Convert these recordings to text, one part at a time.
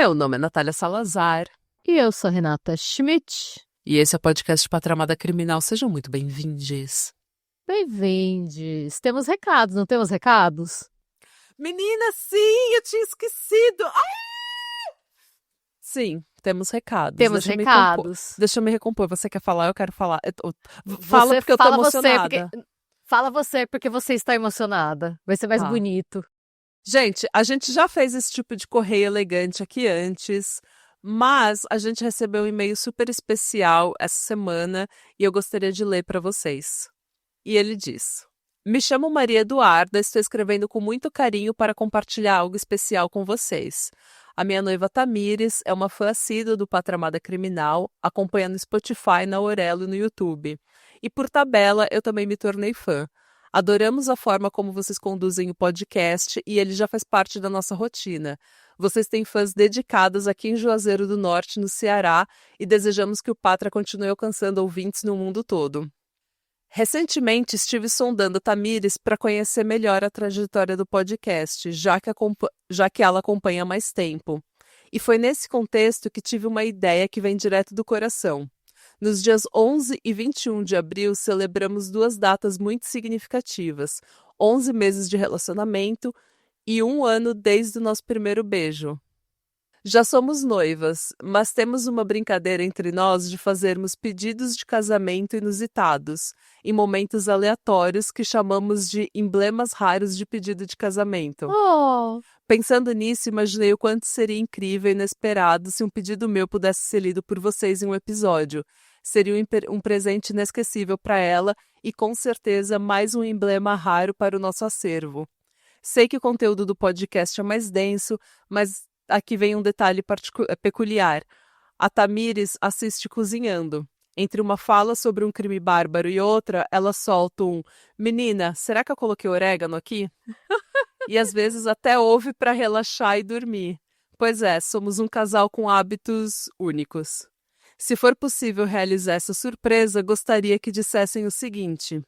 Meu nome é Natália Salazar. E eu sou Renata Schmidt. E esse é o podcast Patramada Criminal. Sejam muito bem-vindos. Bem-vindos. Temos recados, não temos recados? Menina, sim, eu tinha esquecido. Sim, temos recados. Temos recados. Deixa eu me recompor. Você quer falar? Eu quero falar. Fala porque eu tô emocionada. Fala você, porque você está emocionada. Vai ser mais bonito. Gente, a gente já fez esse tipo de correio elegante aqui antes, mas a gente recebeu um e-mail super especial essa semana e eu gostaria de ler para vocês. E ele diz: Me chamo Maria Eduarda, estou escrevendo com muito carinho para compartilhar algo especial com vocês. A minha noiva Tamires é uma fã assídua do Patramada Criminal, acompanha no Spotify, na Aurelo e no YouTube. E por tabela, eu também me tornei fã. Adoramos a forma como vocês conduzem o podcast e ele já faz parte da nossa rotina. Vocês têm fãs dedicadas aqui em Juazeiro do Norte, no Ceará, e desejamos que o Patra continue alcançando ouvintes no mundo todo. Recentemente estive sondando Tamires para conhecer melhor a trajetória do podcast, já que ela acompanha há mais tempo. E foi nesse contexto que tive uma ideia que vem direto do coração. Nos dias 11 e 21 de abril, celebramos duas datas muito significativas: 11 meses de relacionamento e 1 ano desde o nosso primeiro beijo. Já somos noivas, mas temos uma brincadeira entre nós de fazermos pedidos de casamento inusitados, em momentos aleatórios que chamamos de emblemas raros de pedido de casamento. Pensando nisso, imaginei o quanto seria incrível e inesperado se um pedido meu pudesse ser lido por vocês em um episódio. Seria um presente inesquecível para ela e, com certeza, mais um emblema raro para o nosso acervo. Sei que o conteúdo do podcast é mais denso, mas aqui vem um detalhe peculiar. A Tamires assiste cozinhando. Entre uma fala sobre um crime bárbaro e outra, ela solta um: Menina, será que eu coloquei orégano aqui? E às vezes até ouve para relaxar e dormir. Pois é, somos um casal com hábitos únicos. Se for possível realizar essa surpresa, gostaria que dissessem o seguinte: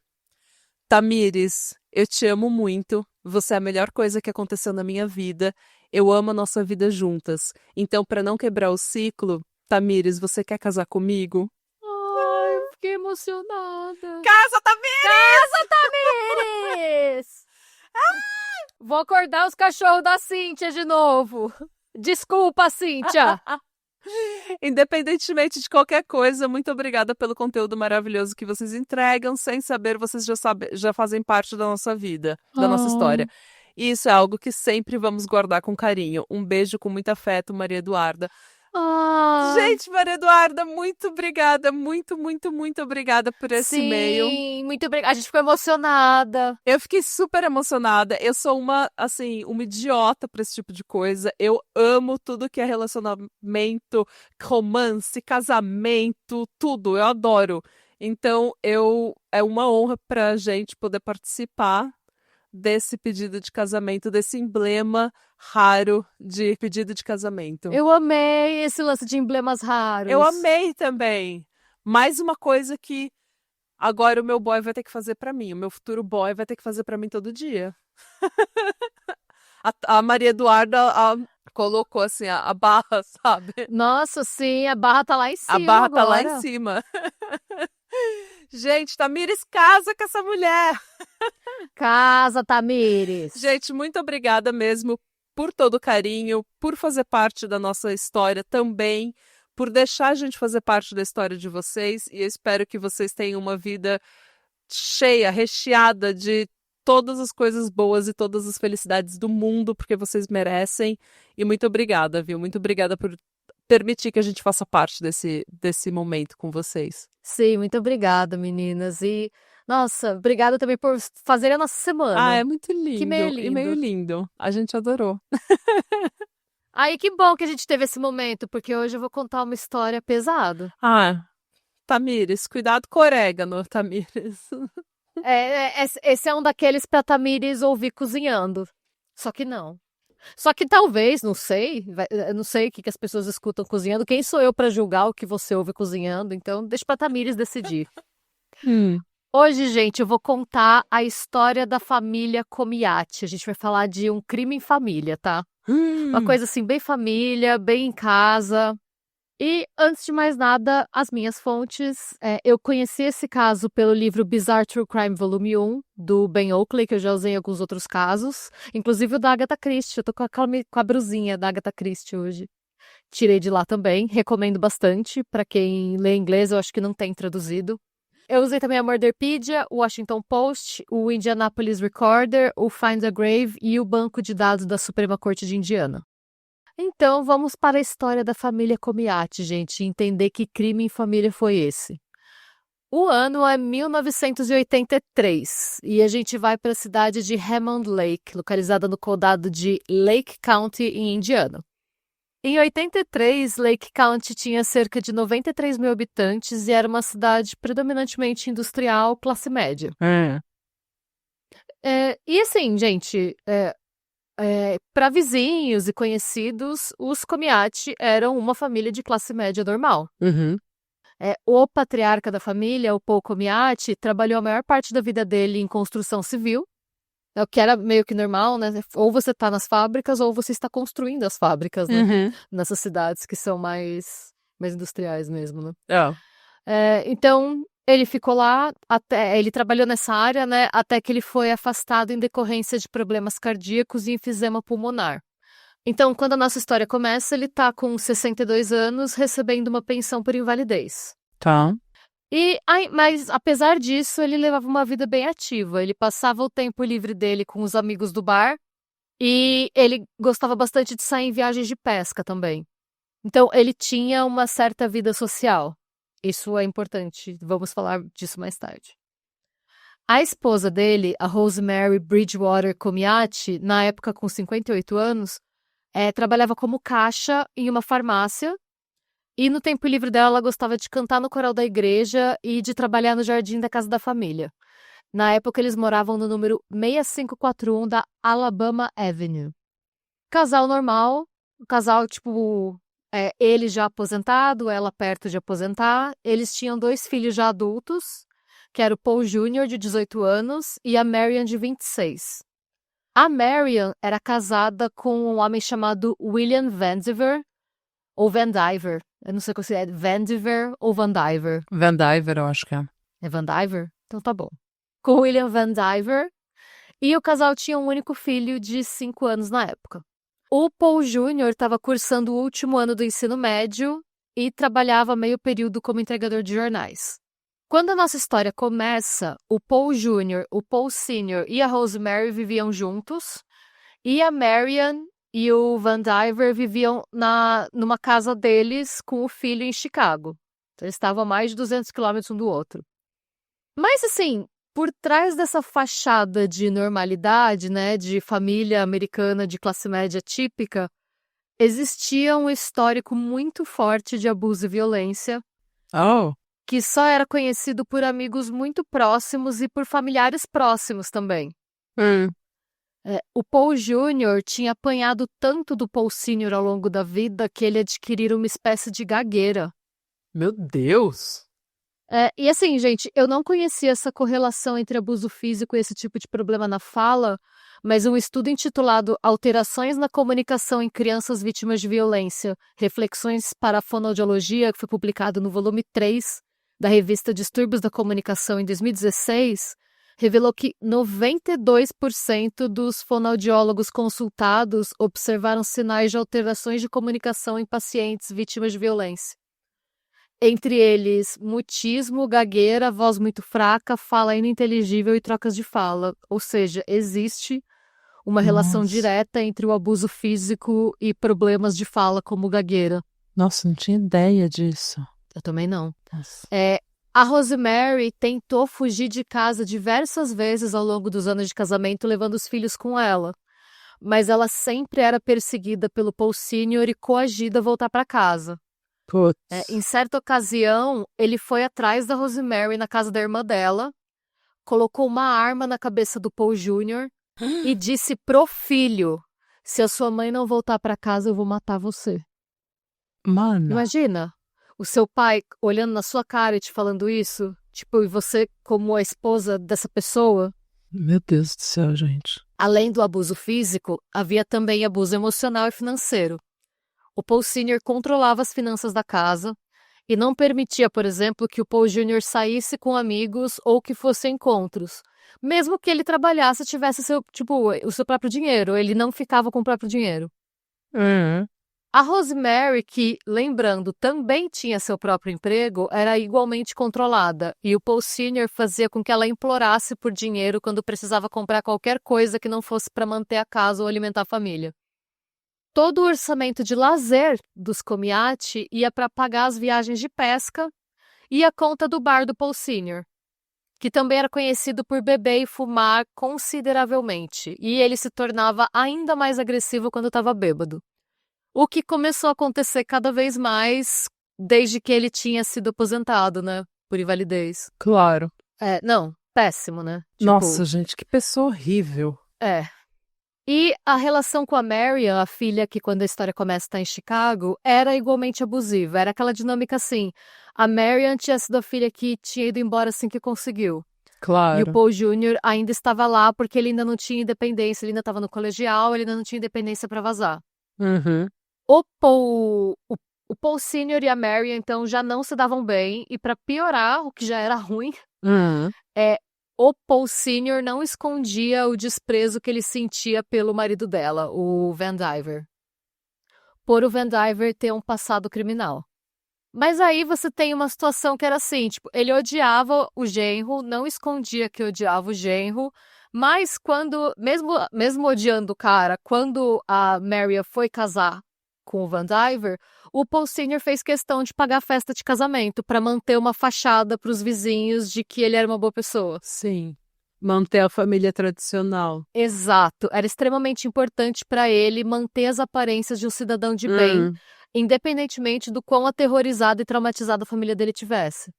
Tamires, eu te amo muito, você é a melhor coisa que aconteceu na minha vida, eu amo a nossa vida juntas. Então, para não quebrar o ciclo, Tamires, você quer casar comigo? Ai, eu fiquei emocionada. Casa, Tamires! Casa, Tamires! Vou acordar os cachorros da Cíntia de novo. Desculpa, Cíntia. Independentemente de qualquer coisa, muito obrigada pelo conteúdo maravilhoso que vocês entregam. Sem saber, vocês já fazem parte da nossa vida, da nossa história. E isso é algo que sempre vamos guardar com carinho. Um beijo com muito afeto, Maria Eduarda. Gente, Maria Eduarda, muito obrigada. Muito, muito, muito obrigada por esse e-mail. Sim, muito obrigada. A gente ficou emocionada. Eu fiquei super emocionada. Eu sou uma idiota pra esse tipo de coisa. Eu amo tudo que é relacionamento, romance, casamento, tudo. Eu adoro. Então, é uma honra pra gente poder participar desse pedido de casamento, desse emblema raro de pedido de casamento. Eu amei esse lance de emblemas raros. Eu amei também. Mais uma coisa que agora o meu boy vai ter que fazer pra mim. O meu futuro boy vai ter que fazer pra mim todo dia. A Maria Eduarda colocou assim a barra, sabe? Nossa, sim, a barra tá lá em cima. A barra agora tá lá em cima. Gente, Tamires, casa com essa mulher. Casa, Tamires. Gente, muito obrigada mesmo por todo o carinho, por fazer parte da nossa história também, por deixar a gente fazer parte da história de vocês. E eu espero que vocês tenham uma vida cheia, recheada de todas as coisas boas e todas as felicidades do mundo, porque vocês merecem. E muito obrigada, viu? Muito obrigada por permitir que a gente faça parte desse momento com vocês. Sim, muito obrigada, meninas. E, nossa, obrigada também por fazer a nossa semana. É muito lindo. Que meio lindo. E meio lindo. A gente adorou. Aí, que bom que a gente teve esse momento, porque hoje eu vou contar uma história pesada. Tamires, cuidado com o orégano, Tamires. Esse é um daqueles pra Tamires ouvir cozinhando. Só que não. Só que talvez, não sei, eu não sei o que as pessoas escutam cozinhando. Quem sou eu pra julgar o que você ouve cozinhando? Então, deixa pra Tamires decidir. Hoje, gente, eu vou contar a história da família Comiati. A gente vai falar de um crime em família, tá? Uma coisa assim, bem família, bem em casa. E, antes de mais nada, as minhas fontes. Eu conheci esse caso pelo livro Bizarre True Crime Volume 1, do Ben Oakley, que eu já usei em alguns outros casos. Inclusive o da Agatha Christie. Eu tô com a brusinha da Agatha Christie hoje. Tirei de lá também. Recomendo bastante. Pra quem lê inglês, eu acho que não tem traduzido. Eu usei também a Murderpedia, o Washington Post, o Indianapolis Recorder, o Find a Grave e o banco de dados da Suprema Corte de Indiana. Então, vamos para a história da família Comiati, gente, e entender que crime em família foi esse. O ano é 1983 e a gente vai para a cidade de Hammond Lake, localizada no condado de Lake County, em Indiana. Em 83, Lake County tinha cerca de 93 mil habitantes e era uma cidade predominantemente industrial, classe média. E assim, gente, para vizinhos e conhecidos, os Comiati eram uma família de classe média normal. O patriarca da família, o Paul Comiati, trabalhou a maior parte da vida dele em construção civil, o que era meio que normal, né? Ou você está nas fábricas ou você está construindo as fábricas, né? Nessas cidades que são mais industriais mesmo, né? Então, ele ficou lá, ele trabalhou nessa área, né? Até que ele foi afastado em decorrência de problemas cardíacos e enfisema pulmonar. Então, quando a nossa história começa, ele tá com 62 anos, recebendo uma pensão por invalidez. Tá. Mas, apesar disso, ele levava uma vida bem ativa. Ele passava o tempo livre dele com os amigos do bar e ele gostava bastante de sair em viagens de pesca também. Então, ele tinha uma certa vida social. Isso é importante, vamos falar disso mais tarde. A esposa dele, a Rosemary Bridgewater Comiati, na época com 58 anos, trabalhava como caixa em uma farmácia. E no tempo livre dela, ela gostava de cantar no coral da igreja e de trabalhar no jardim da casa da família. Na época, eles moravam no número 6541 da Alabama Avenue. Casal normal, casal, tipo, ele já aposentado, ela perto de aposentar. Eles tinham 2 filhos já adultos, que era o Paul Jr., de 18 anos, e a Marian, de 26. A Marian era casada com um homem chamado William Vandiver, ou Vandiver. Eu não sei se é Vandiver ou Vandiver. Vandiver, eu acho que é. É Vandiver? Então tá bom. Com William Vandiver. E o casal tinha um único filho de 5 anos na época. O Paul Jr. estava cursando o último ano do ensino médio e trabalhava meio período como entregador de jornais. Quando a nossa história começa, o Paul Jr., o Paul Sr. e a Rosemary viviam juntos e a Marian e o Vandiver viviam numa casa deles com o filho em Chicago. Então, eles estavam a mais de 200 quilômetros um do outro. Mas, assim, por trás dessa fachada de normalidade, né, de família americana de classe média típica, existia um histórico muito forte de abuso e violência, que só era conhecido por amigos muito próximos e por familiares próximos também. O Paul Jr. tinha apanhado tanto do Paul Sr. ao longo da vida que ele adquiriu uma espécie de gagueira. Meu Deus! E assim, gente, eu não conhecia essa correlação entre abuso físico e esse tipo de problema na fala, mas um estudo intitulado Alterações na Comunicação em Crianças Vítimas de Violência, Reflexões para a Fonoaudiologia, que foi publicado no volume 3 da revista Distúrbios da Comunicação em 2016, revelou que 92% dos fonoaudiólogos consultados observaram sinais de alterações de comunicação em pacientes vítimas de violência. Entre eles, mutismo, gagueira, voz muito fraca, fala ininteligível e trocas de fala. Ou seja, existe uma relação direta entre o abuso físico e problemas de fala, como gagueira. Nossa, não tinha ideia disso. Eu também não. A Rosemary tentou fugir de casa diversas vezes ao longo dos anos de casamento, levando os filhos com ela. Mas ela sempre era perseguida pelo Paul Sr. e coagida a voltar para casa. Em certa ocasião, ele foi atrás da Rosemary na casa da irmã dela, colocou uma arma na cabeça do Paul Jr. e disse pro filho: se a sua mãe não voltar para casa, eu vou matar você. Mano. Imagina, o seu pai olhando na sua cara e te falando isso. Tipo, e você, como a esposa dessa pessoa, Meu Deus do céu, gente. além do abuso físico, havia também abuso emocional e financeiro. O Paul Sr. controlava as finanças da casa e não permitia, por exemplo, que o Paul Jr. saísse com amigos ou que fosse a encontros. Mesmo que ele trabalhasse e tivesse o seu próprio dinheiro, ele não ficava com o próprio dinheiro. Uhum. A Rosemary, que, lembrando, também tinha seu próprio emprego, era igualmente controlada, e o Paul Sr. fazia com que ela implorasse por dinheiro quando precisava comprar qualquer coisa que não fosse para manter a casa ou alimentar a família. Todo o orçamento de lazer dos Comiati ia para pagar as viagens de pesca e a conta do bar do Paul Sr., que também era conhecido por beber e fumar consideravelmente, e ele se tornava ainda mais agressivo quando estava bêbado. O que começou a acontecer cada vez mais desde que ele tinha sido aposentado, né? Por invalidez. Claro. Não, péssimo, né? Nossa, gente, que pessoa horrível. E a relação com a Marian, a filha que quando a história começa está em Chicago, era igualmente abusiva. Era aquela dinâmica assim. A Marian tinha sido a filha que tinha ido embora assim que conseguiu. Claro. E o Paul Jr. ainda estava lá porque ele ainda não tinha independência, ele ainda estava no colegial, ele ainda não tinha independência para vazar. Uhum. O Paul Sr. e a Marian, então, já não se davam bem, e para piorar, o que já era ruim, Uhum. o Paul Sr. não escondia o desprezo que ele sentia pelo marido dela, o Vandiver, por o Vandiver ter um passado criminal. Mas aí você tem uma situação que era assim, tipo, ele odiava o genro, não escondia que odiava o genro, mas quando, mesmo odiando o cara, quando a Marian foi casar com o Vandiver, o Paul Sr. fez questão de pagar a festa de casamento para manter uma fachada para os vizinhos de que ele era uma boa pessoa. Sim. Manter a família tradicional. Exato. Era extremamente importante para ele manter as aparências de um cidadão de bem, independentemente do quão aterrorizada e traumatizada a família dele tivesse.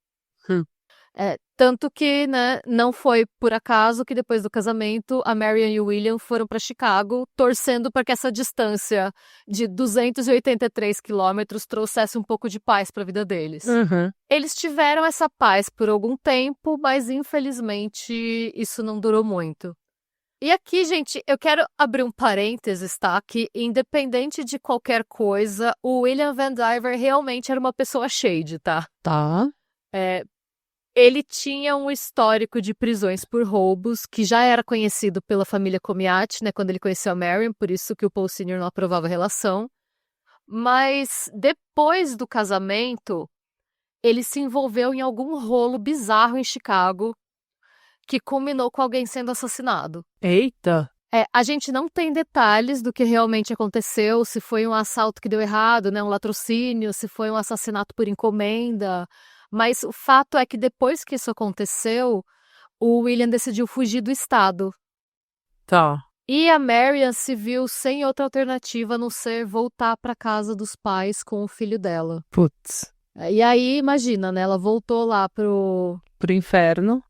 Tanto que, né, não foi por acaso que depois do casamento a Marian e o William foram para Chicago, torcendo para que essa distância de 283 quilômetros trouxesse um pouco de paz para a vida deles. Eles tiveram essa paz por algum tempo, mas infelizmente isso não durou muito. E aqui, gente, eu quero abrir um parênteses, tá? Que independente de qualquer coisa, o William Vandiver realmente era uma pessoa shady, tá? Tá. Ele tinha um histórico de prisões por roubos, que já era conhecido pela família Comiati, né, quando ele conheceu a Marian, por isso que o Paul Sr. não aprovava a relação. Mas depois do casamento, ele se envolveu em algum rolo bizarro em Chicago, que culminou com alguém sendo assassinado. Eita! A gente não tem detalhes do que realmente aconteceu, se foi um assalto que deu errado, né, um latrocínio, se foi um assassinato por encomenda. Mas o fato é que depois que isso aconteceu, o William decidiu fugir do estado. Tá. E a Marian se viu sem outra alternativa a não ser voltar para casa dos pais com o filho dela. Putz. E aí, imagina, né? Ela voltou lá pro inferno.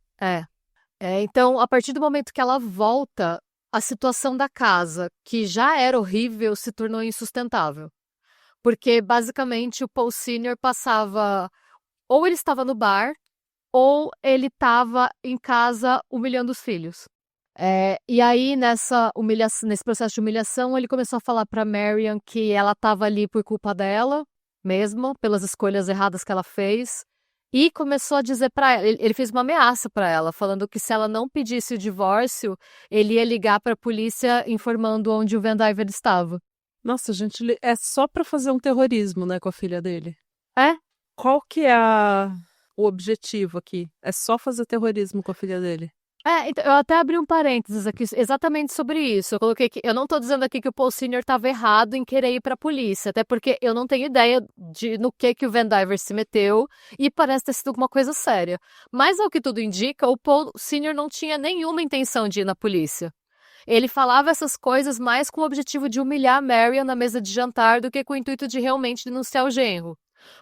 Então, a partir do momento que ela volta, a situação da casa, que já era horrível, se tornou insustentável. Porque, basicamente, o Paul Sr. passava... Ou ele estava no bar, ou ele estava em casa humilhando os filhos. E aí, nesse processo de humilhação, ele começou a falar para Marian que ela estava ali por culpa dela, mesmo, pelas escolhas erradas que ela fez. E começou a dizer para ela, ele fez uma ameaça para ela, falando que se ela não pedisse o divórcio, ele ia ligar para a polícia informando onde o Vandiver estava. Nossa, gente, é só pra fazer um terrorismo, né, com a filha dele. Qual que é o objetivo aqui? É só fazer terrorismo com a filha dele? Então, eu até abri um parênteses aqui exatamente sobre isso. Eu coloquei que eu não tô dizendo aqui que o Paul Sr. estava errado em querer ir para a polícia, até porque eu não tenho ideia no que o Vandiver se meteu e parece ter sido alguma coisa séria. Mas ao que tudo indica, o Paul Sr. não tinha nenhuma intenção de ir na polícia. Ele falava essas coisas mais com o objetivo de humilhar a Marian na mesa de jantar do que com o intuito de realmente denunciar o genro.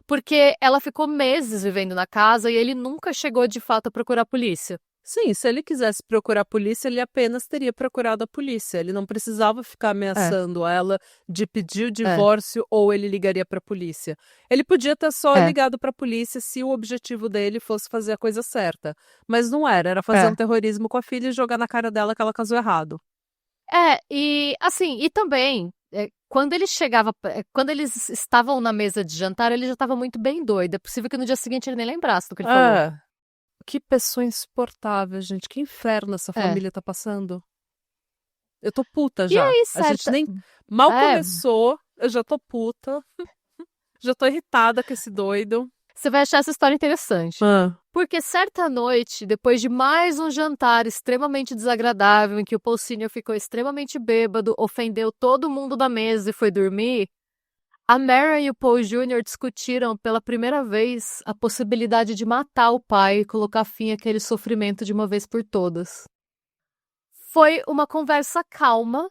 Porque ela ficou meses vivendo na casa e ele nunca chegou de fato a procurar a polícia. Sim, se ele quisesse procurar a polícia, ele apenas teria procurado a polícia. Ele não precisava ficar ameaçando ela de pedir o divórcio ou ele ligaria para a polícia. Ele podia ter só ligado para a polícia se o objetivo dele fosse fazer a coisa certa. Mas não era fazer um terrorismo com a filha e jogar na cara dela que ela casou errado. E assim, e também, quando quando eles estavam na mesa de jantar, ele já estava muito bem doido. É possível que no dia seguinte ele nem lembrasse do que ele falou. Que pessoa insuportável, gente. Que inferno essa família tá passando. Eu tô puta já. E aí, A gente nem mal começou, eu já tô puta. Já tô irritada com esse doido. Você vai achar essa história interessante. Porque certa noite, depois de mais um jantar extremamente desagradável, em que o Paul Sr. ficou extremamente bêbado, ofendeu todo mundo da mesa e foi dormir, a Marian e o Paul Jr. discutiram pela primeira vez a possibilidade de matar o pai e colocar fim àquele sofrimento de uma vez por todas. Foi uma conversa calma,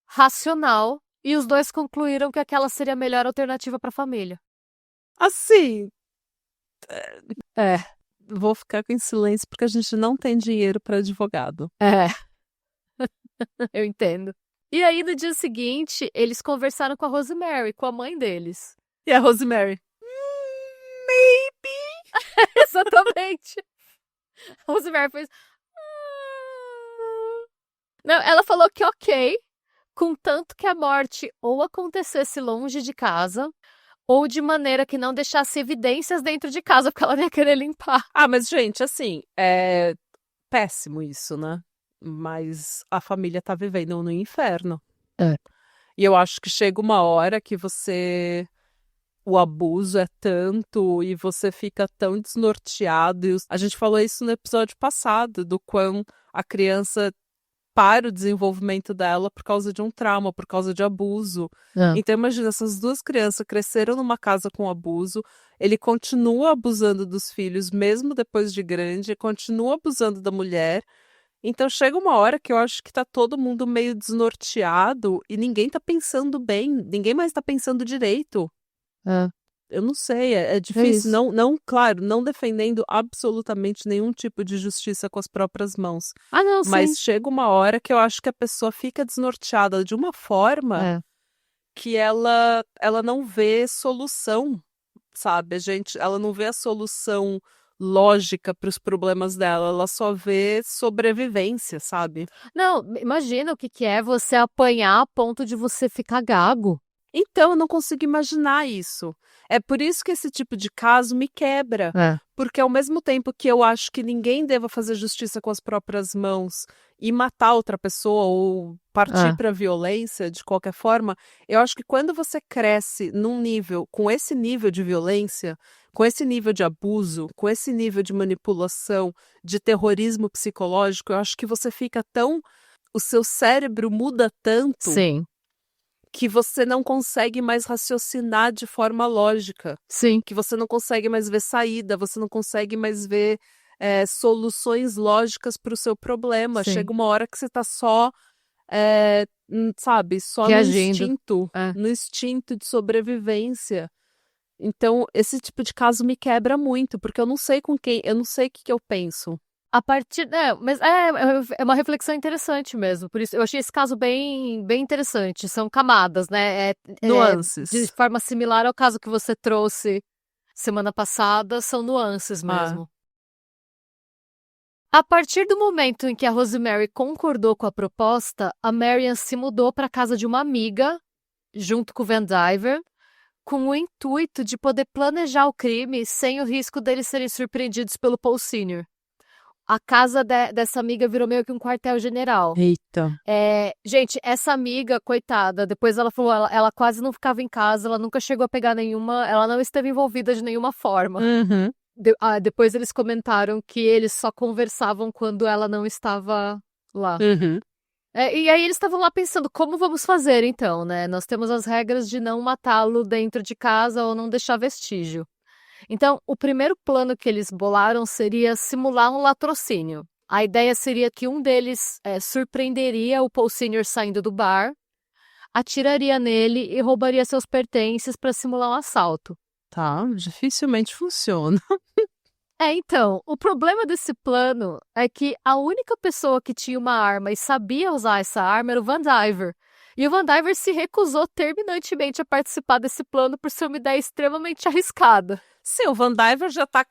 racional, e os dois concluíram que aquela seria a melhor alternativa para a família. Assim, vou ficar em silêncio porque a gente não tem dinheiro para advogado. Eu entendo. E aí, no dia seguinte, eles conversaram com a Rosemary, com a mãe deles. E a Rosemary? Maybe. Exatamente. A Rosemary fez... Não, ela falou que ok, contanto que a morte ou acontecesse longe de casa, ou de maneira que não deixasse evidências dentro de casa, porque ela não ia querer limpar. Mas, gente, assim, é péssimo isso, né? Mas a família tá vivendo no inferno. E eu acho que chega uma hora que o abuso é tanto e você fica tão desnorteado. A gente falou isso no episódio passado, do quão a criança para o desenvolvimento dela por causa de um trauma, por causa de abuso. Então, imagina, essas duas crianças cresceram numa casa com abuso, ele continua abusando dos filhos, mesmo depois de grande, continua abusando da mulher. Então, chega uma hora que eu acho que tá todo mundo meio desnorteado e ninguém tá pensando bem, ninguém mais tá pensando direito. Eu não sei, é difícil. Claro, não defendendo absolutamente nenhum tipo de justiça com as próprias mãos. Não, mas sim. chega uma hora que eu acho que a pessoa fica desnorteada de uma forma que ela não vê solução, sabe? Ela não vê a solução lógica para os problemas dela, ela só vê sobrevivência, sabe? Não, imagina o que é você apanhar a ponto de você ficar gago. Então, eu não consigo imaginar isso. É por isso que esse tipo de caso me quebra. Porque ao mesmo tempo que eu acho que ninguém deva fazer justiça com as próprias mãos e matar outra pessoa ou partir para a violência de qualquer forma, eu acho que quando você cresce com esse nível de violência, com esse nível de abuso, com esse nível de manipulação, de terrorismo psicológico, eu acho que você fica o seu cérebro muda tanto. Sim. Que você não consegue mais raciocinar de forma lógica. Sim. Que você não consegue mais ver saída, você não consegue mais ver soluções lógicas para o seu problema. Sim. Chega uma hora que você está só, sabe, só reagindo. No instinto de sobrevivência. Então, esse tipo de caso me quebra muito, porque eu não sei eu não sei o que eu penso. Mas é uma reflexão interessante mesmo, por isso eu achei esse caso bem, bem interessante, são camadas, né, nuances. De forma similar ao caso que você trouxe semana passada, são nuances mesmo. A partir do momento em que a Rosemary concordou com a proposta, a Marian se mudou para a casa de uma amiga, junto com o Van Diver, com o intuito de poder planejar o crime sem o risco deles serem surpreendidos pelo Paul Sr. A casa dessa amiga virou meio que um quartel-general. Eita. Gente, essa amiga, coitada, depois ela falou, ela quase não ficava em casa, ela nunca chegou a pegar ela não esteve envolvida de nenhuma forma. Depois eles comentaram que eles só conversavam quando ela não estava lá. E aí eles estavam lá pensando, como vamos fazer então, né? Nós temos as regras de não matá-lo dentro de casa ou não deixar vestígio. Então, o primeiro plano que eles bolaram seria simular um latrocínio. A ideia seria que um deles surpreenderia o Paul Sr. saindo do bar, atiraria nele e roubaria seus pertences para simular um assalto. Tá, dificilmente funciona. Então, o problema desse plano é que a única pessoa que tinha uma arma e sabia usar essa arma era o Van Diver. E o Van Diver se recusou terminantemente a participar desse plano por ser uma ideia extremamente arriscada. Sim, o Van Diver já tá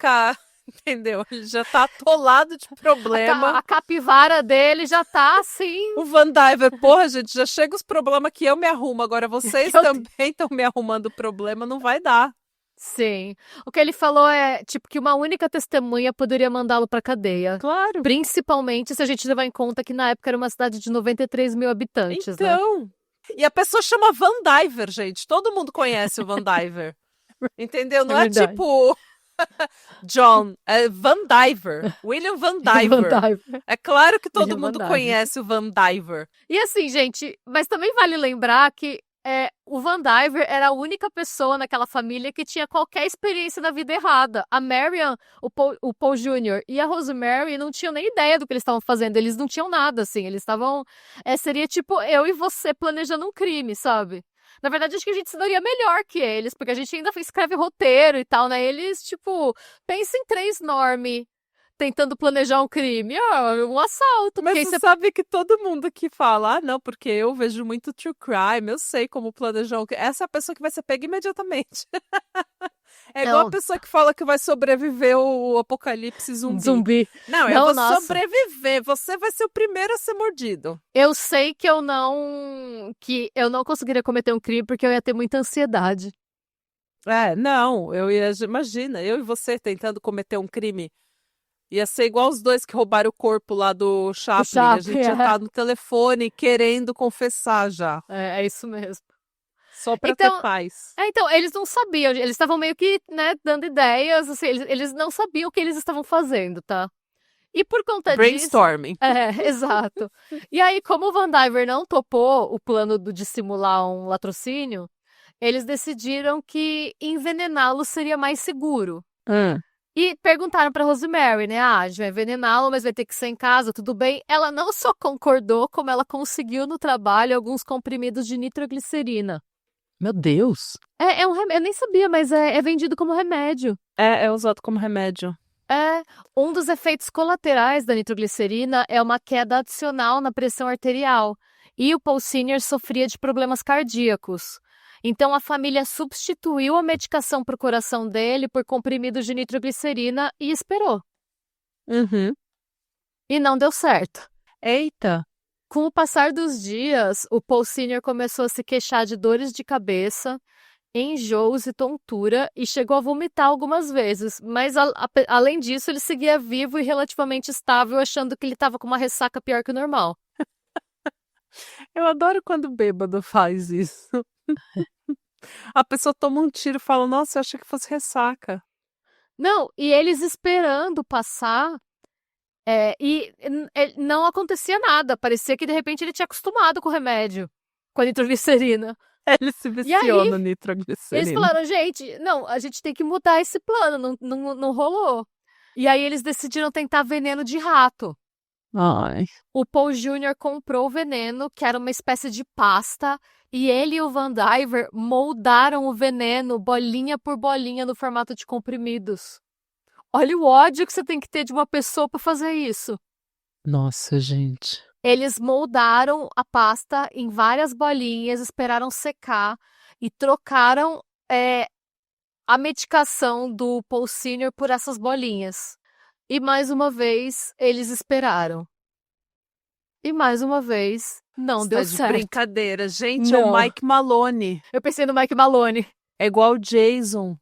entendeu? Ele já tá atolado de problema. A capivara dele já tá assim. O Van Diver, porra, gente, já chega os problemas que eu me arrumo. Agora vocês também estão me arrumando problema, não vai dar. Sim. O que ele falou é, tipo, que uma única testemunha poderia mandá-lo pra cadeia. Claro. Principalmente se a gente levar em conta que na época era uma cidade de 93 mil habitantes, né? Então, e a pessoa chama Van Diver, gente. Todo mundo conhece o Van Diver. Entendeu? Não é tipo John, é Van Diver. William Van Diver. É claro que todo mundo conhece o Van Diver. E assim, gente, mas também vale lembrar que o Van Diver era a única pessoa naquela família que tinha qualquer experiência na vida errada. A Marian, o Paul Jr. e a Rosemary não tinham nem ideia do que eles estavam fazendo. Eles não tinham nada, assim. Eles estavam... seria tipo eu e você planejando um crime, sabe? Na verdade, acho que a gente se daria melhor que eles, porque a gente ainda escreve roteiro e tal, né? Eles, tipo, pensa em 3 norme tentando planejar um crime. Um assalto. Mas você sabe que todo mundo que fala, não, porque eu vejo muito true crime, eu sei como planejar um crime. Essa é a pessoa que vai ser pega imediatamente. É igual a pessoa que fala que vai sobreviver o apocalipse zumbi. Não, eu vou sobreviver. Você vai ser o primeiro a ser mordido. Eu sei que eu não conseguiria cometer um crime porque eu ia ter muita ansiedade. Não, imagina, eu e você tentando cometer um crime. Ia ser igual os dois que roubaram o corpo lá do Chaplin. A gente já tá no telefone querendo confessar já. É isso mesmo. Só pra ter paz. Então, eles não sabiam. Eles estavam meio que, né, dando ideias. Assim, eles não sabiam o que eles estavam fazendo, tá? E por conta Brainstorming. disso... Exato. E aí, como o Van Diver não topou o plano de simular um latrocínio, eles decidiram que envenená-lo seria mais seguro. E perguntaram pra Rosemary, né? A gente vai envenená-lo, mas vai ter que ser em casa, tudo bem? Ela não só concordou, como ela conseguiu no trabalho alguns comprimidos de nitroglicerina. Meu Deus! É um remédio, eu nem sabia, mas é vendido como remédio. É usado como remédio. Um dos efeitos colaterais da nitroglicerina é uma queda adicional na pressão arterial. E o Paul Sr. sofria de problemas cardíacos. Então, a família substituiu a medicação para o coração dele por comprimidos de nitroglicerina e esperou. E não deu certo. Eita! Com o passar dos dias, o Paul Sr. começou a se queixar de dores de cabeça, enjoos e tontura e chegou a vomitar algumas vezes. Mas, além disso, ele seguia vivo e relativamente estável, achando que ele estava com uma ressaca pior que o normal. Eu adoro quando o bêbado faz isso. A pessoa toma um tiro e fala, nossa, eu achei que fosse ressaca. Não, e eles esperando passar, e não acontecia nada. Parecia que, de repente, ele tinha acostumado com o remédio, com a nitroglicerina. Ele se viciou no nitroglicerina. Eles falaram, gente, não, a gente tem que mudar esse plano, não rolou. E aí eles decidiram tentar veneno de rato. Ai. O Paul Jr. comprou o veneno, que era uma espécie de pasta, e ele e o Van Diver moldaram o veneno bolinha por bolinha no formato de comprimidos. Olha o ódio que você tem que ter de uma pessoa para fazer isso. Nossa, gente. Eles moldaram a pasta em várias bolinhas, esperaram secar e trocaram a medicação do Paul Sr. por essas bolinhas. E mais uma vez, eles esperaram. E mais uma vez, não deu certo. Brincadeira, gente, é o Mike Maloney. Eu pensei no Mike Maloney. É igual o Jason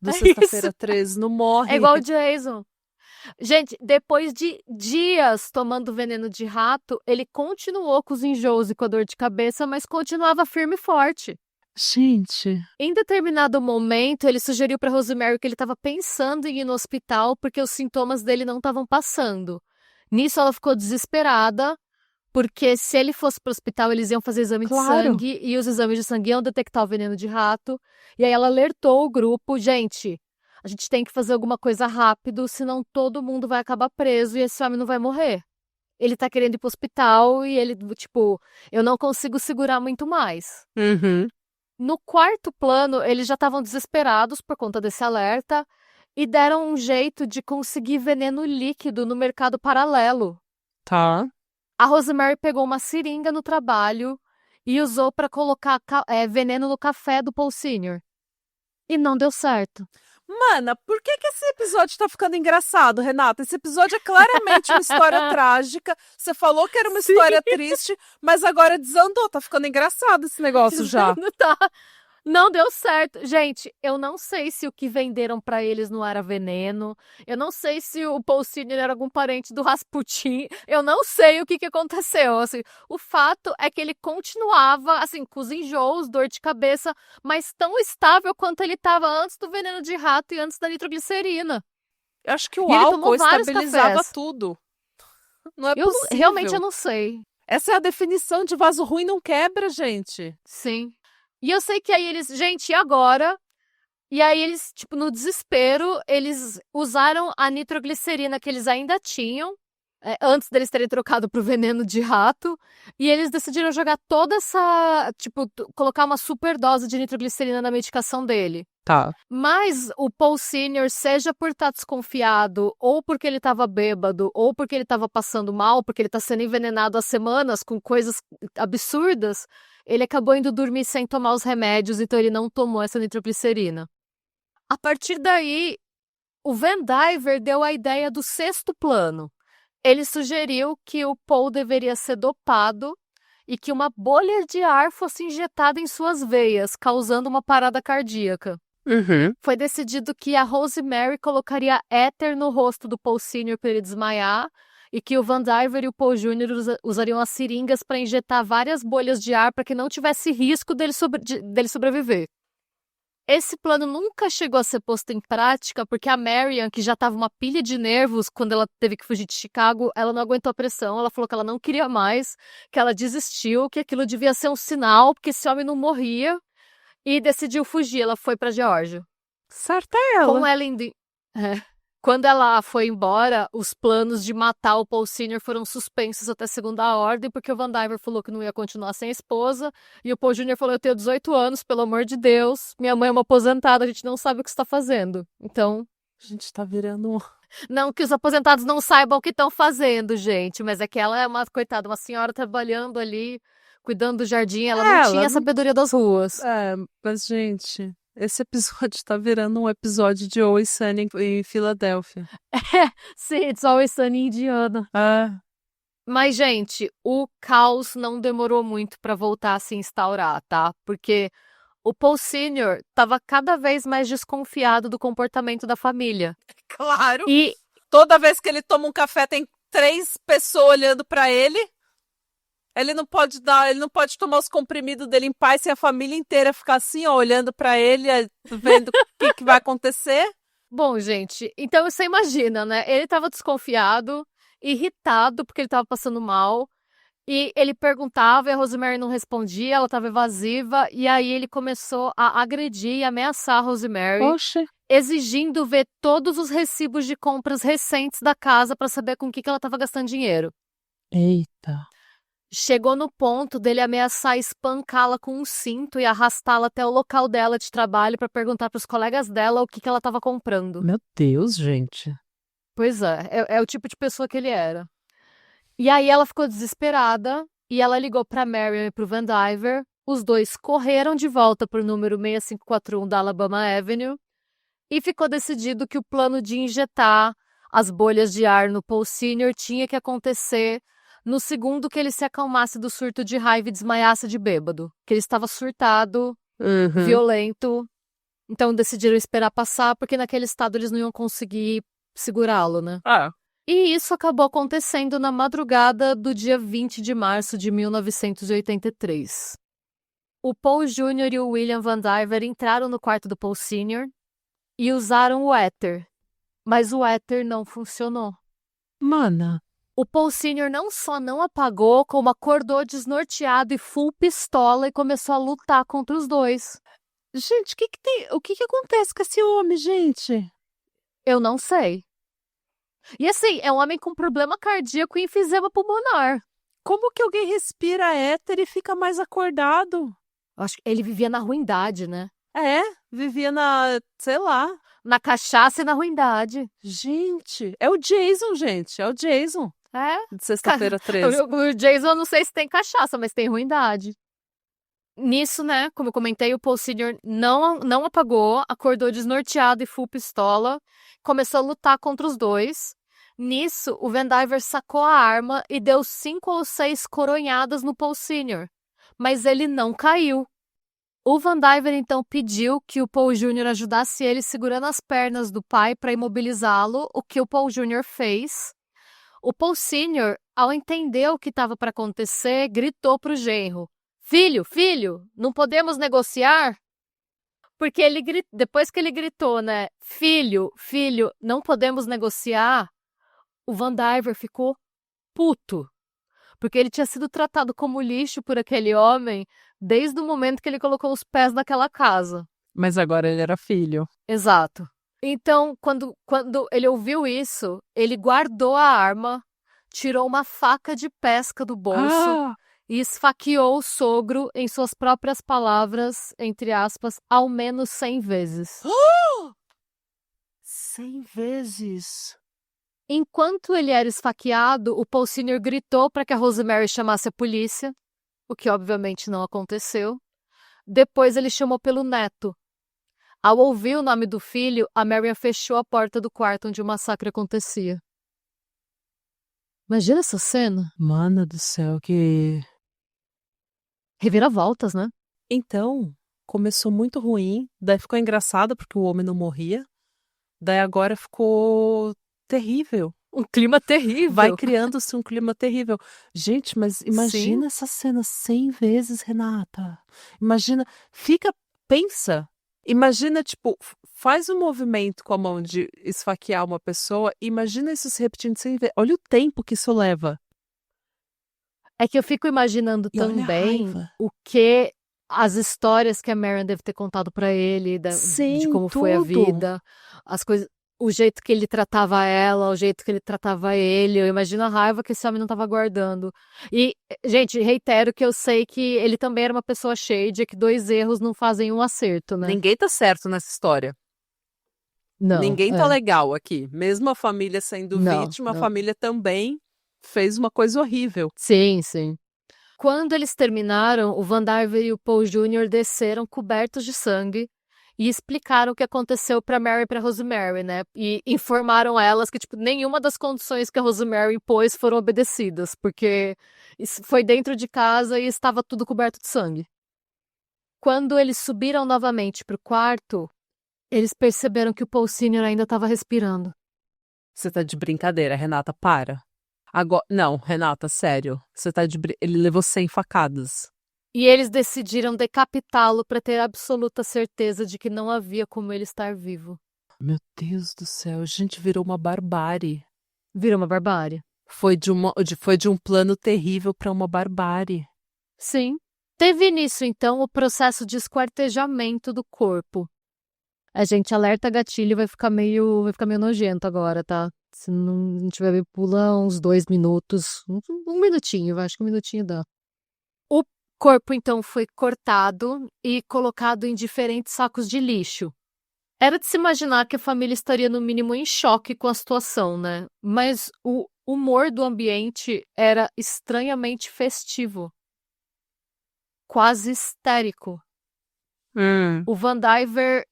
do Sexta-feira 13, não morre. É igual o Jason. Gente, depois de dias tomando veneno de rato, ele continuou com os enjoos e com a dor de cabeça, mas continuava firme e forte. Gente. Em determinado momento, ele sugeriu para Rosemary que ele estava pensando em ir no hospital porque os sintomas dele não estavam passando. Nisso, ela ficou desesperada, porque se ele fosse para o hospital, eles iam fazer exame de sangue e os exames de sangue iam detectar o veneno de rato. E aí ela alertou o grupo, gente, a gente tem que fazer alguma coisa rápido, senão todo mundo vai acabar preso e esse homem não vai morrer. Ele tá querendo ir pro hospital e ele, tipo, eu não consigo segurar muito mais. No quarto plano, eles já estavam desesperados por conta desse alerta e deram um jeito de conseguir veneno líquido no mercado paralelo. Tá. A Rosemary pegou uma seringa no trabalho e usou para colocar veneno no café do Paul Sr. E não deu certo. Mana, por que esse episódio tá ficando engraçado, Renata? Esse episódio é claramente uma história trágica. Você falou que era uma Sim. história triste, mas agora desandou. Tá ficando engraçado esse negócio já. Tá. Não deu certo. Gente, eu não sei se o que venderam pra eles não era veneno. Eu não sei se o Paul Sr. era algum parente do Rasputin. Eu não sei o que aconteceu. Assim, o fato é que ele continuava, assim, com os enjoos, dor de cabeça, mas tão estável quanto ele estava antes do veneno de rato e antes da nitroglicerina. Eu acho que o E ele álcool tomou vários estabilizava cafés. tudo. Não é Eu possível. realmente eu não sei. Essa é a definição de vaso ruim não quebra, gente. Sim. E eu sei que aí eles, gente, e agora? E aí eles, tipo, no desespero, eles usaram a nitroglicerina que eles ainda tinham, antes deles terem trocado pro veneno de rato, e eles decidiram jogar toda essa, tipo, colocar uma super dose de nitroglicerina na medicação dele. Tá. Mas o Paul Sr., seja por estar desconfiado, ou porque ele estava bêbado, ou porque ele estava passando mal, porque ele está sendo envenenado há semanas com coisas absurdas, ele acabou indo dormir sem tomar os remédios, então ele não tomou essa nitroglicerina. A partir daí, o Vandiver deu a ideia do sexto plano. Ele sugeriu que o Paul deveria ser dopado e que uma bolha de ar fosse injetada em suas veias, causando uma parada cardíaca. Uhum. Foi decidido que a Rosemary colocaria éter no rosto do Paul Sr. para ele desmaiar e que o Vandiver e o Paul Jr. usariam as seringas para injetar várias bolhas de ar para que não tivesse risco dele sobreviver. Esse plano nunca chegou a ser posto em prática porque a Marian, que já estava uma pilha de nervos quando ela teve que fugir de Chicago, ela não aguentou a pressão, ela falou que ela não queria mais, que ela desistiu, que aquilo devia ser um sinal, porque esse homem não morria, e decidiu fugir. Ela foi para Geórgia. Certa ela. Com ela indo... Quando ela foi embora, os planos de matar o Paul Sr. foram suspensos até segunda ordem, porque o Vandiver falou que não ia continuar sem a esposa, e o Paul Jr. falou, eu tenho 18 anos, pelo amor de Deus, minha mãe é uma aposentada, a gente não sabe o que está fazendo. Então... A gente tá virando um... Não que os aposentados não saibam o que estão fazendo, gente, mas é que ela é uma, coitada, uma senhora trabalhando ali, cuidando do jardim, ela não tinha a sabedoria das ruas. É, mas, gente... Esse episódio tá virando um episódio de Always Sunny em Filadélfia. Sim, It's Always Sunny em Indiana. Mas, gente, o caos não demorou muito pra voltar a se instaurar, tá? Porque o Paul Sr. tava cada vez mais desconfiado do comportamento da família. Claro! E toda vez que ele toma um café, tem 3 pessoas olhando pra ele. Ele não pode tomar os comprimidos dele em paz sem a família inteira ficar assim, ó, olhando pra ele, vendo o que vai acontecer. Bom, gente, então você imagina, né? Ele tava desconfiado, irritado porque ele tava passando mal, e ele perguntava e a Rosemary não respondia, ela tava evasiva, e aí ele começou a agredir e ameaçar a Rosemary, Oxe. exigindo ver todos os recibos de compras recentes da casa pra saber com o que ela tava gastando dinheiro. Eita. Chegou no ponto dele ameaçar espancá-la com um cinto e arrastá-la até o local dela de trabalho para perguntar para os colegas dela o que ela estava comprando. Meu Deus, gente. Pois é o tipo de pessoa que ele era. E aí ela ficou desesperada e ela ligou para Marian e para o Vandiver. Os dois correram de volta para o número 6541 da Alabama Avenue e ficou decidido que o plano de injetar as bolhas de ar no Paul Sr. tinha que acontecer no segundo que ele se acalmasse do surto de raiva e desmaiasse de bêbado. Que ele estava surtado, violento. Então decidiram esperar passar, porque naquele estado eles não iam conseguir segurá-lo, né? E isso acabou acontecendo na madrugada do dia 20 de março de 1983. O Paul Jr. e o William Vandiver entraram no quarto do Paul Sr. e usaram o éter. Mas o éter não funcionou. Mana... O Paul Sr. não só não apagou, como acordou desnorteado e full pistola e começou a lutar contra os dois. Gente, o que acontece com esse homem, gente? Eu não sei. E assim, é um homem com problema cardíaco e enfisema pulmonar. Como que alguém respira éter e fica mais acordado? Acho que ele vivia na ruindade, né? Vivia sei lá. Na cachaça e na ruindade. Gente, é o Jason, gente. É o Jason. É? De Sexta-feira 13. O Jason, eu não sei se tem cachaça, mas tem ruindade. Nisso, né, como eu comentei, o Paul Senior não apagou, acordou desnorteado e full pistola, começou a lutar contra os dois. Nisso, o Vandiver sacou a arma e deu 5 ou 6 coronhadas no Paul Senior, mas ele não caiu. O Vandiver então pediu que o Paul Jr. ajudasse ele segurando as pernas do pai para imobilizá-lo, o que o Paul Jr. fez. O Paul Sr., ao entender o que estava para acontecer, gritou para o genro: Filho, filho, não podemos negociar? Porque depois que ele gritou, né? Filho, filho, não podemos negociar, o Vandiver ficou puto. Porque ele tinha sido tratado como lixo por aquele homem desde o momento que ele colocou os pés naquela casa. Mas agora ele era filho. Exato. Então, quando ele ouviu isso, ele guardou a arma, tirou uma faca de pesca do bolso e esfaqueou o sogro, em suas próprias palavras, entre aspas, ao menos 100 vezes. 100 vezes? Enquanto ele era esfaqueado, o Paul Sr. gritou para que a Rosemary chamasse a polícia, o que obviamente não aconteceu. Depois ele chamou pelo neto. Ao ouvir o nome do filho, a Marian fechou a porta do quarto onde o massacre acontecia. Imagina essa cena. Mano do céu, que... Reviravoltas, né? Então, começou muito ruim, daí ficou engraçado porque o homem não morria, daí agora ficou terrível. Um clima terrível. Vai criando-se um clima terrível. Gente, mas imagina Sim. essa cena 100 vezes, Renata. Imagina, pensa. Imagina, tipo, faz um movimento com a mão de esfaquear uma pessoa, imagina isso se repetindo 100 vezes. Olha o tempo que isso leva. É que eu fico imaginando E olha a também raiva. o que as histórias que a Marian deve ter contado pra ele, de Sim, como foi a tudo. vida, as coisas, o jeito que ele tratava ela, o jeito que ele tratava ele. Eu imagino a raiva que esse homem não estava guardando. E, gente, reitero que eu sei que ele também era uma pessoa shady, que 2 erros não fazem um acerto, né? Ninguém tá certo nessa história. Não. Ninguém tá legal aqui. Mesmo a família sendo Não, vítima, a não. família também fez uma coisa horrível. Sim, sim. Quando eles terminaram, o Vandiver e o Paul Jr. desceram cobertos de sangue e explicaram o que aconteceu para Mary e para Rosemary, né? E informaram elas que tipo nenhuma das condições que a Rosemary impôs foram obedecidas, porque isso foi dentro de casa e estava tudo coberto de sangue. Quando eles subiram novamente para o quarto, eles perceberam que o Paul Sr. ainda estava respirando. Você tá de brincadeira, Renata, para. Agora, não, Renata, sério. Você tá de ele levou 100 facadas. E eles decidiram decapitá-lo para ter absoluta certeza de que não havia como ele estar vivo. Meu Deus do céu, a gente virou uma barbárie. Virou uma barbárie. Foi de um plano terrível para uma barbárie. Sim. Teve início, então, o processo de esquartejamento do corpo. A gente alerta gatilho e vai ficar meio nojento agora, tá? Se não tiver bem, pula uns 2 minutos. Um minutinho, eu acho que 1 minutinho dá. O corpo, então, foi cortado e colocado em diferentes sacos de lixo. Era de se imaginar que a família estaria, no mínimo, em choque com a situação, né? Mas o humor do ambiente era estranhamente festivo. Quase histérico. O Vandiver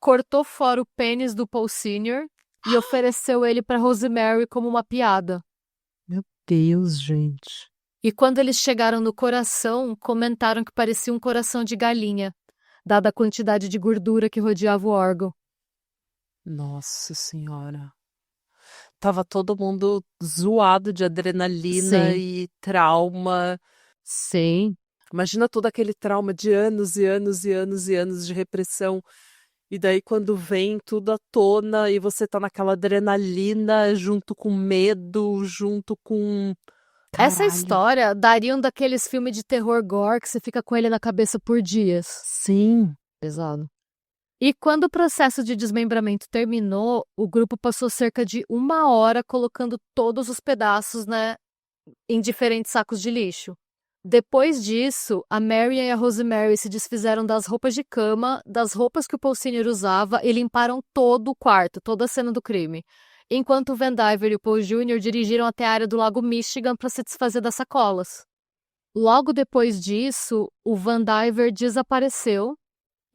cortou fora o pênis do Paul Sr. e ofereceu ele para Rosemary como uma piada. Meu Deus, gente. E quando eles chegaram no coração, comentaram que parecia um coração de galinha, dada a quantidade de gordura que rodeava o órgão. Nossa Senhora. Tava todo mundo zoado de adrenalina Sim. e trauma. Sim. Imagina todo aquele trauma de anos e anos e anos e anos de repressão. E daí quando vem tudo à tona e você tá naquela adrenalina junto com medo, junto com... Essa Caralho. história daria um daqueles filmes de terror gore que você fica com ele na cabeça por dias. Sim. Pesado. E quando o processo de desmembramento terminou, o grupo passou cerca de 1 hora colocando todos os pedaços, né, em diferentes sacos de lixo. Depois disso, a Marian e a Rosemary se desfizeram das roupas de cama, das roupas que o Paul Sr. usava e limparam todo o quarto, toda a cena do crime. Enquanto o Van Diver e o Paul Jr. dirigiram até a área do Lago Michigan para se desfazer das sacolas. Logo depois disso, o Van Diver desapareceu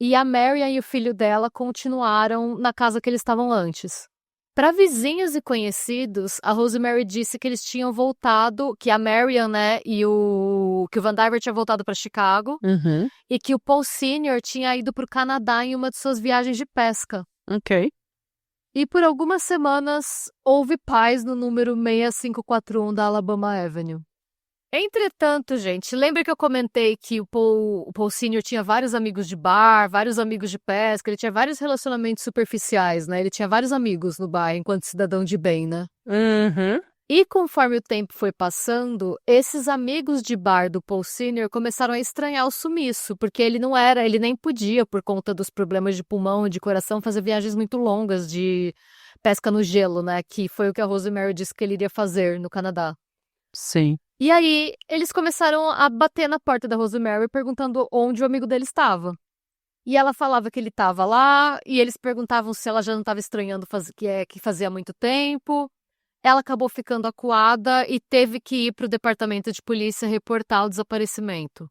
e a Marian e o filho dela continuaram na casa que eles estavam antes. Para vizinhos e conhecidos, a Rosemary disse que eles tinham voltado, que a Marian, né, que o Van Diver tinha voltado para Chicago Uhum. e que o Paul Sr. tinha ido para o Canadá em uma de suas viagens de pesca. Ok. E por algumas semanas houve paz no número 6541 da Alabama Avenue. Entretanto, gente, lembra que eu comentei que o Paul Sr. tinha vários amigos de bar, vários amigos de pesca, ele tinha vários relacionamentos superficiais, né? Ele tinha vários amigos no bar enquanto cidadão de bem, né? Uhum. E conforme o tempo foi passando, esses amigos de bar do Paul Sr. começaram a estranhar o sumiço, porque ele nem podia, por conta dos problemas de pulmão e de coração, fazer viagens muito longas de pesca no gelo, né? Que foi o que a Rosemary disse que ele iria fazer no Canadá. Sim. E aí, eles começaram a bater na porta da Rosemary perguntando onde o amigo dele estava. E ela falava que ele estava lá, e eles perguntavam se ela já não estava estranhando que fazia muito tempo. Ela acabou ficando acuada e teve que ir para o departamento de polícia reportar o desaparecimento.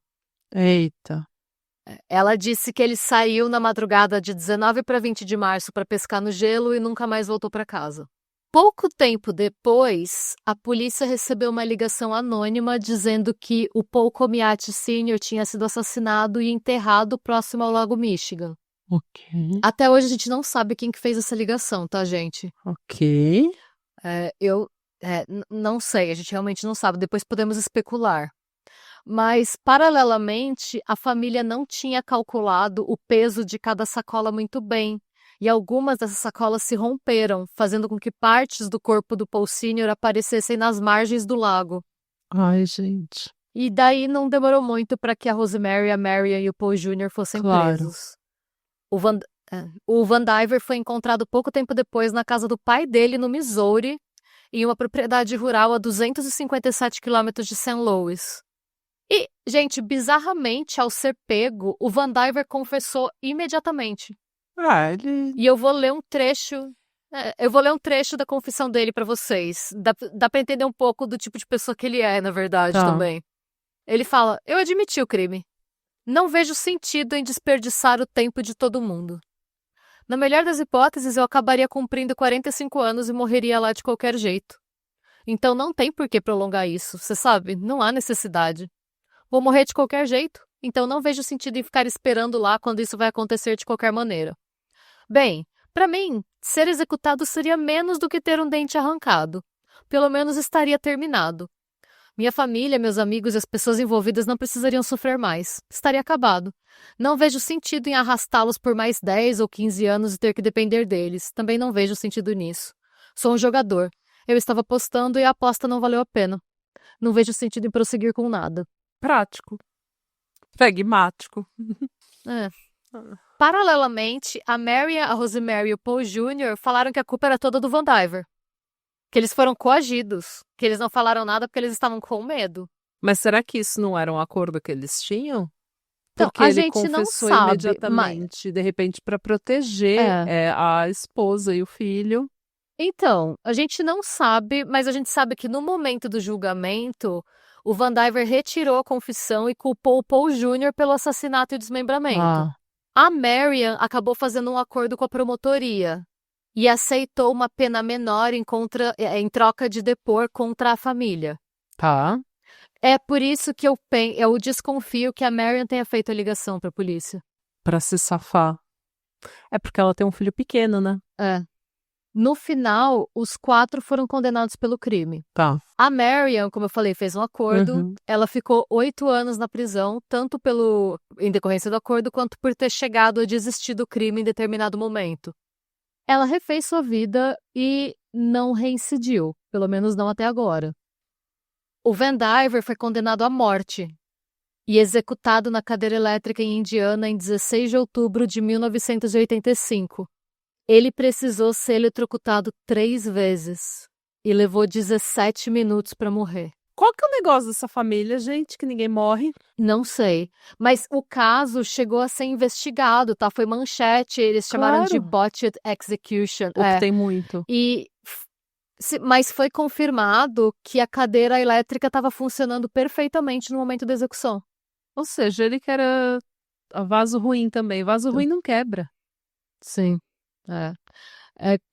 Eita. Ela disse que ele saiu na madrugada de 19 para 20 de março para pescar no gelo e nunca mais voltou para casa. Pouco tempo depois, a polícia recebeu uma ligação anônima dizendo que o Paul Comiati Sr. tinha sido assassinado e enterrado próximo ao Lago Michigan. Ok. Até hoje a gente não sabe quem que fez essa ligação, tá, gente? Ok. Não sei, a gente realmente não sabe, depois podemos especular. Mas, paralelamente, a família não tinha calculado o peso de cada sacola muito bem. E algumas dessas sacolas se romperam, fazendo com que partes do corpo do Paul Sr. aparecessem nas margens do lago. Ai, gente. E daí não demorou muito para que a Rosemary, a Marian e o Paul Jr. fossem Claro. presos. O Van Diver foi encontrado pouco tempo depois na casa do pai dele, no Missouri, em uma propriedade rural a 257 quilômetros de St. Louis. E, gente, bizarramente, ao ser pego, o Van Diver confessou imediatamente. Ele... E eu vou ler um trecho da confissão dele pra vocês. Dá pra entender um pouco do tipo de pessoa que ele é, na verdade, Tá. também. Ele fala: eu admiti o crime. Não vejo sentido em desperdiçar o tempo de todo mundo. Na melhor das hipóteses, eu acabaria cumprindo 45 anos e morreria lá de qualquer jeito. Então não tem por que prolongar isso, você sabe? Não há necessidade. Vou morrer de qualquer jeito, então não vejo sentido em ficar esperando lá quando isso vai acontecer de qualquer maneira. Bem, para mim, ser executado seria menos do que ter um dente arrancado. Pelo menos estaria terminado. Minha família, meus amigos e as pessoas envolvidas não precisariam sofrer mais. Estaria acabado. Não vejo sentido em arrastá-los por mais 10 ou 15 anos e ter que depender deles. Também não vejo sentido nisso. Sou um jogador. Eu estava apostando e a aposta não valeu a pena. Não vejo sentido em prosseguir com nada. Prático. Pragmático. Paralelamente, a Marian, a Rosemary e o Paul Jr. falaram que a culpa era toda do Van Diver. Que eles foram coagidos. Que eles não falaram nada porque eles estavam com medo. Mas será que isso não era um acordo que eles tinham? Então, Porque a ele gente não confessou sabe, imediatamente, de repente, para proteger a esposa e o filho. Então, a gente não sabe, mas a gente sabe que no momento do julgamento, o Van Diver retirou a confissão e culpou o Paul Jr. pelo assassinato e desmembramento. A Marian acabou fazendo um acordo com a promotoria e aceitou uma pena menor em troca de depor contra a família. Tá. É por isso que eu desconfio que a Marian tenha feito a ligação para a polícia. Para se safar. É porque ela tem um filho pequeno, né? No final, os 4 foram condenados pelo crime. Tá. A Marian, como eu falei, fez um acordo. Uhum. Ela ficou 8 anos na prisão, tanto em decorrência do acordo, quanto por ter chegado a desistir do crime em determinado momento. Ela refez sua vida e não reincidiu, pelo menos não até agora. O Van Diver foi condenado à morte e executado na cadeira elétrica em Indiana em 16 de outubro de 1985. Ele precisou ser eletrocutado 3 vezes e levou 17 minutos para morrer. Qual que é o negócio dessa família, gente, que ninguém morre? Não sei. Mas o caso chegou a ser investigado, tá? Foi manchete, eles chamaram de Claro. botched execution. O que tem muito. Mas foi confirmado que a cadeira elétrica estava funcionando perfeitamente no momento da execução. Ou seja, ele que era vaso ruim também. Vaso ruim não quebra. Sim.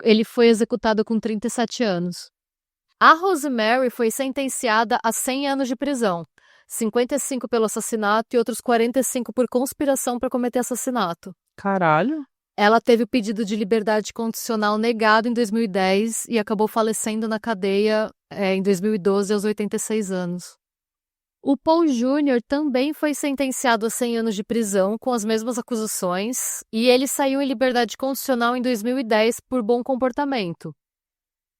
Ele foi executado com 37 anos. A Rosemary foi sentenciada a 100 anos de prisão, 55 pelo assassinato e outros 45 por conspiração para cometer assassinato. Caralho. Ela teve o pedido de liberdade condicional negado em 2010 e acabou falecendo na cadeia em 2012 aos 86 anos. O Paul Jr. também foi sentenciado a 100 anos de prisão com as mesmas acusações e ele saiu em liberdade condicional em 2010 por bom comportamento.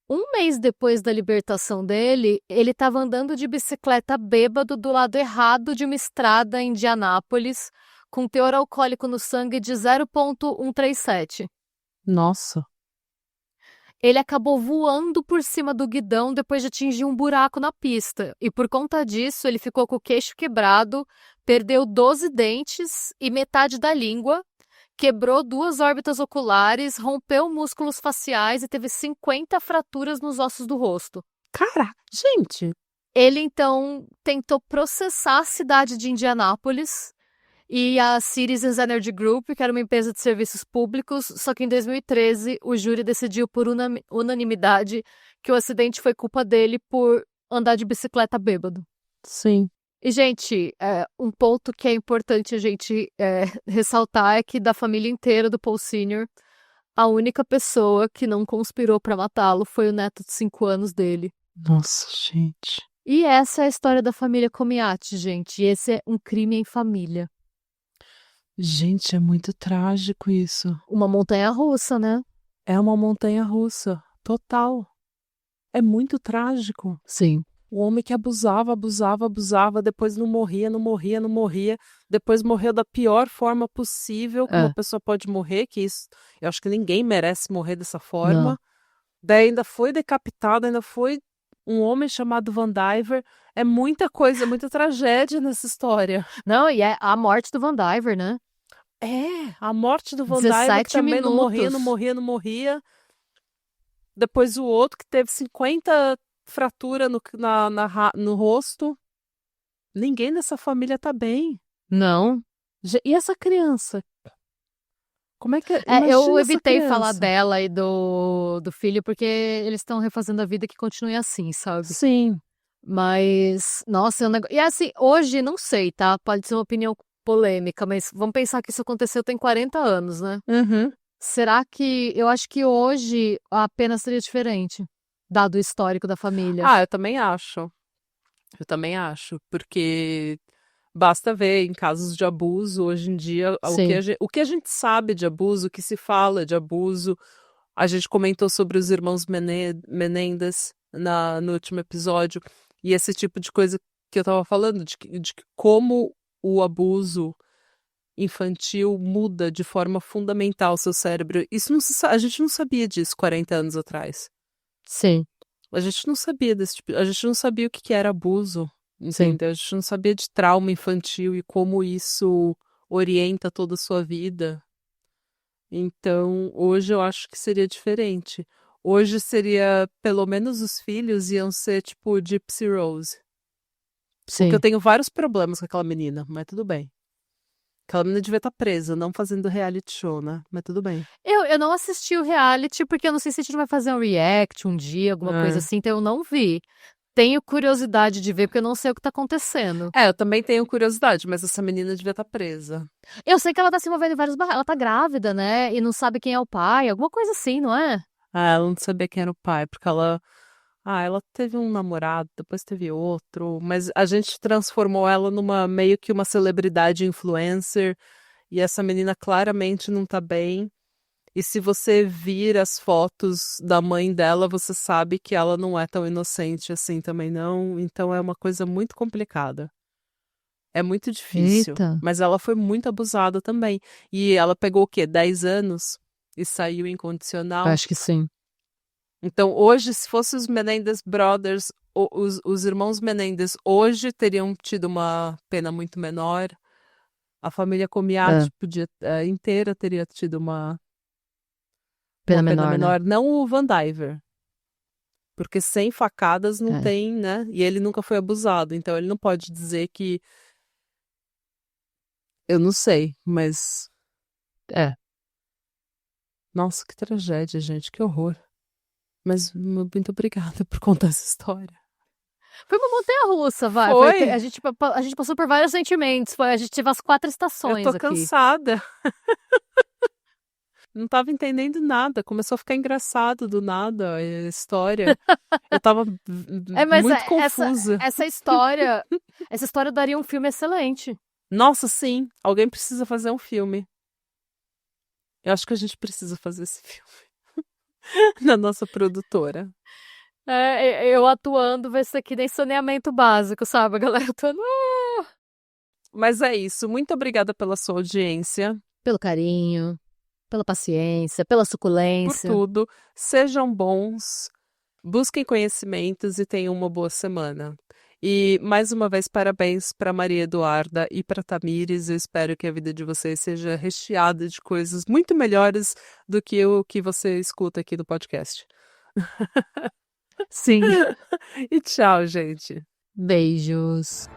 Um mês depois da libertação dele, ele estava andando de bicicleta bêbado do lado errado de uma estrada em Indianápolis, com teor alcoólico no sangue de 0,137. Nossa. Ele acabou voando por cima do guidão depois de atingir um buraco na pista. E por conta disso, ele ficou com o queixo quebrado, perdeu 12 dentes e metade da língua, quebrou 2 órbitas oculares, rompeu músculos faciais e teve 50 fraturas nos ossos do rosto. Caraca, gente. Ele, então, tentou processar a cidade de Indianápolis e a Citizens Energy Group, que era uma empresa de serviços públicos, só que em 2013 o júri decidiu por unanimidade que o acidente foi culpa dele por andar de bicicleta bêbado. Sim. E, gente, um ponto que é importante a gente ressaltar é que da família inteira do Paul Sr., a única pessoa que não conspirou para matá-lo foi o neto de 5 anos dele. Nossa, gente. E essa é a história da família Comiati, gente. E esse é um crime em família. Gente, é muito trágico isso. Uma montanha-russa, né? É uma montanha-russa. Total. É muito trágico. Sim. O homem que abusava, depois não morria. Depois morreu da pior forma possível que uma pessoa pode morrer, que isso, eu acho que ninguém merece morrer dessa forma. Não. Daí ainda foi decapitado, ainda foi um homem chamado Van Diver. É muita coisa, muita tragédia nessa história. Não, e é a morte do Van Diver, né? A morte do Van Diver, que 17 também não minutos. morria. Depois o outro que teve 50 fraturas no rosto. Ninguém dessa família tá bem. Não. E essa criança? Como é que Eu imagina essa evitei falar criança? dela e do filho, porque eles estão refazendo a vida que continue assim, sabe? Sim. Mas, nossa, é um negócio. E assim, hoje, não sei, tá? Pode ser uma opinião polêmica, mas vamos pensar que isso aconteceu tem 40 anos, né? Uhum. Será que. Eu acho que hoje a pena seria diferente, dado o histórico da família. Eu também acho. Porque basta ver em casos de abuso hoje em dia o que a gente sabe de abuso, o que se fala de abuso. A gente comentou sobre os irmãos Menendez no último episódio, e esse tipo de coisa que eu tava falando, de como o abuso infantil muda de forma fundamental o seu cérebro. Isso a gente não sabia disso 40 anos atrás. Sim. A gente não sabia desse tipo, a gente não sabia o que era abuso, Sim. entendeu? A gente não sabia de trauma infantil e como isso orienta toda a sua vida. Então, hoje eu acho que seria diferente. Hoje seria, pelo menos os filhos iam ser tipo Gypsy Rose. Sim. Porque eu tenho vários problemas com aquela menina, mas tudo bem. Aquela menina devia estar presa, não fazendo reality show, né? Mas tudo bem. Eu não assisti o reality, porque eu não sei se a gente vai fazer um react um dia, alguma coisa assim, então eu não vi. Tenho curiosidade de ver, porque eu não sei o que tá acontecendo. Eu também tenho curiosidade, mas essa menina devia estar presa. Eu sei que ela tá se envolvendo em vários barrados. Ela tá grávida, né? E não sabe quem é o pai, alguma coisa assim, não é? Ela não sabia quem era o pai, porque ela teve um namorado, depois teve outro, mas a gente transformou ela numa meio que uma celebridade influencer, e essa menina claramente não tá bem. E se você vir as fotos da mãe dela, você sabe que ela não é tão inocente assim também não, então é uma coisa muito complicada. É muito difícil. Eita. Mas ela foi muito abusada também. E ela pegou o quê? 10 anos e saiu incondicional. Acho que sim. Então, hoje, se fosse os Menendez Brothers os irmãos Menendez hoje teriam tido uma pena muito menor. A família Comiat inteira teria tido uma Pena pena menor, né? menor. Não o Van Diver. Porque sem facadas não tem, né? E ele nunca foi abusado. Então ele não pode dizer que. Eu não sei, mas. Nossa, que tragédia, gente. Que horror. Mas muito obrigada por contar essa história. Foi uma montanha-russa, vai. Foi. A gente passou por vários sentimentos. A gente teve as 4 Eu estações tô aqui. cansada. Não tava entendendo nada. Começou a ficar engraçado do nada a história. Eu tava Mas muito confusa. essa história daria um filme excelente. Nossa, sim. Alguém precisa fazer um filme. Eu acho que a gente precisa fazer esse filme. Na nossa produtora. Eu atuando vai ser que nem saneamento básico, sabe? A galera atuando. Mas é isso. Muito obrigada pela sua audiência. Pelo carinho, pela paciência, pela Por suculência. tudo. Sejam bons. Busquem conhecimentos e tenham uma boa semana. E, mais uma vez, parabéns para Maria Eduarda e para Tamires. Eu espero que a vida de vocês seja recheada de coisas muito melhores do que o que você escuta aqui do podcast. Sim. E tchau, gente. Beijos.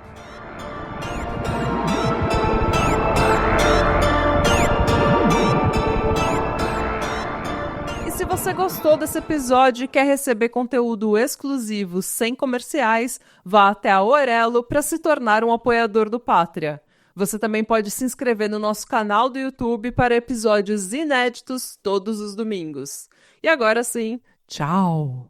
E se você gostou desse episódio e quer receber conteúdo exclusivo sem comerciais, vá até a Orelo para se tornar um apoiador do Pátria. Você também pode se inscrever no nosso canal do YouTube para episódios inéditos todos os domingos. E agora sim, tchau!